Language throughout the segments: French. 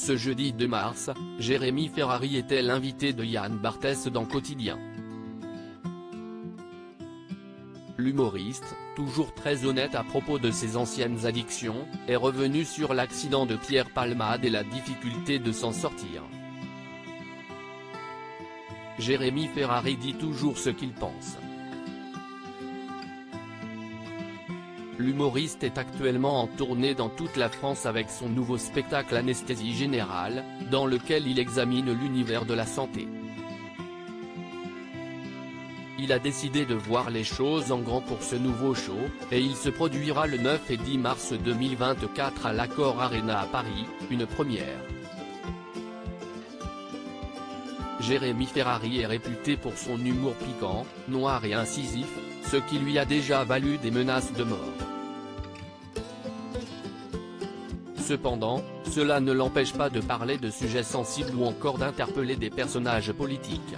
Ce jeudi 2 mars, Jérémy Ferrari était l'invité de Yann Barthès dans Quotidien. L'humoriste, toujours très honnête à propos de ses anciennes addictions, est revenu sur l'accident de Pierre Palmade et la difficulté de s'en sortir. Jérémy Ferrari dit toujours ce qu'il pense. L'humoriste est actuellement en tournée dans toute la France avec son nouveau spectacle Anesthésie Générale, dans lequel il examine l'univers de la santé. Il a décidé de voir les choses en grand pour ce nouveau show, et il se produira le 9 et 10 mars 2024 à l'Accor Arena à Paris, une première. Jérémy Ferrari est réputé pour son humour piquant, noir et incisif, ce qui lui a déjà valu des menaces de mort. Cependant, cela ne l'empêche pas de parler de sujets sensibles ou encore d'interpeller des personnages politiques.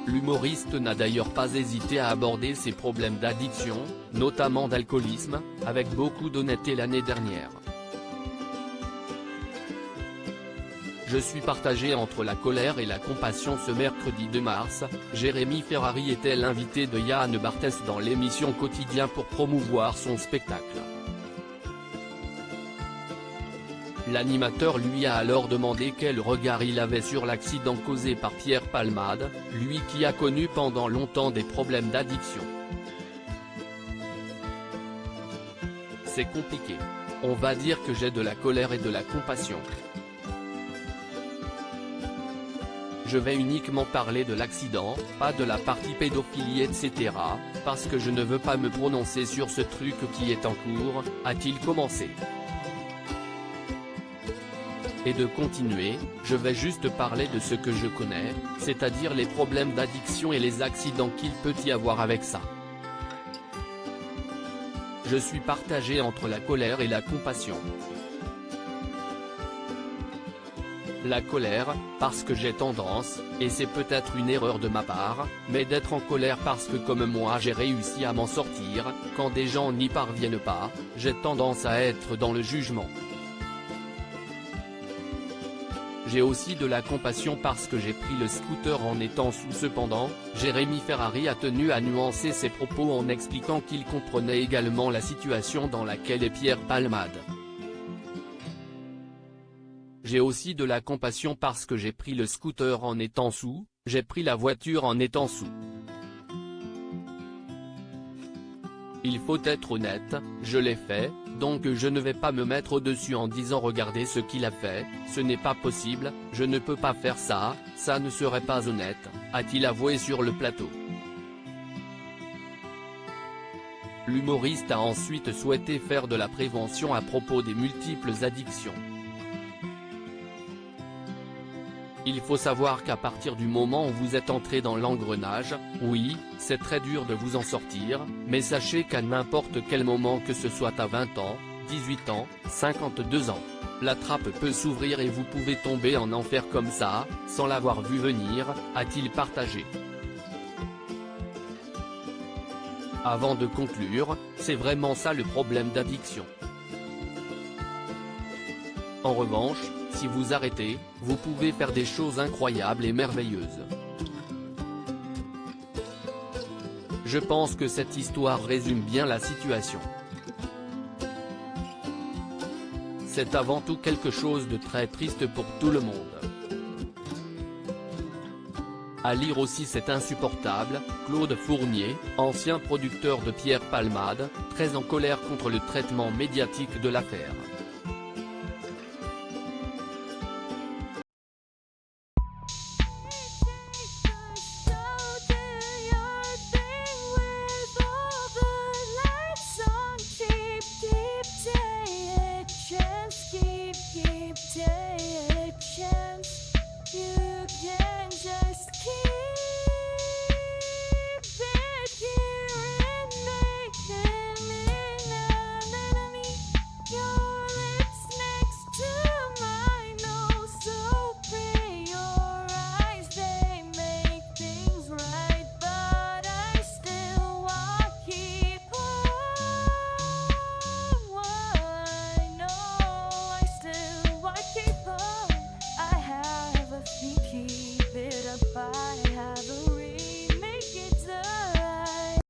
L'humoriste n'a d'ailleurs pas hésité à aborder ses problèmes d'addiction, notamment d'alcoolisme, avec beaucoup d'honnêteté l'année dernière. Je suis partagé entre la colère et la compassion. Ce mercredi 2 mars, Jérémy Ferrari était l'invité de Yann Barthès dans l'émission Quotidien pour promouvoir son spectacle. L'animateur lui a alors demandé quel regard il avait sur l'accident causé par Pierre Palmade, lui qui a connu pendant longtemps des problèmes d'addiction. C'est compliqué. On va dire que j'ai de la colère et de la compassion. Je vais uniquement parler de l'accident, pas de la partie pédophilie etc., parce que je ne veux pas me prononcer sur ce truc qui est en cours, a-t-il commencé. Et de continuer, je vais juste parler de ce que je connais, c'est-à-dire les problèmes d'addiction et les accidents qu'il peut y avoir avec ça. Je suis partagé entre la colère et la compassion. La colère, parce que j'ai tendance, et c'est peut-être une erreur de ma part, mais d'être en colère parce que comme moi j'ai réussi à m'en sortir, quand des gens n'y parviennent pas, j'ai tendance à être dans le jugement. J'ai aussi de la compassion parce que j'ai pris le scooter en étant sous. Cependant, Jérémy Ferrari a tenu à nuancer ses propos en expliquant qu'il comprenait également la situation dans laquelle est Pierre Palmade. J'ai aussi de la compassion parce que j'ai pris le scooter en étant sous, j'ai pris la voiture en étant sous. Il faut être honnête, je l'ai fait, donc je ne vais pas me mettre au-dessus en disant regardez ce qu'il a fait, ce n'est pas possible, je ne peux pas faire ça, ça ne serait pas honnête, a-t-il avoué sur le plateau. L'humoriste a ensuite souhaité faire de la prévention à propos des multiples addictions. Il faut savoir qu'à partir du moment où vous êtes entré dans l'engrenage, oui, c'est très dur de vous en sortir, mais sachez qu'à n'importe quel moment, que ce soit à 20 ans, 18 ans, 52 ans, la trappe peut s'ouvrir et vous pouvez tomber en enfer comme ça, sans l'avoir vu venir, a-t-il partagé. Avant de conclure, c'est vraiment ça le problème d'addiction. En revanche, si vous arrêtez, vous pouvez faire des choses incroyables et merveilleuses. Je pense que cette histoire résume bien la situation. C'est avant tout quelque chose de très triste pour tout le monde. À lire aussi c'est insupportable, Claude Fournier, ancien producteur de Pierre Palmade, très en colère contre le traitement médiatique de l'affaire.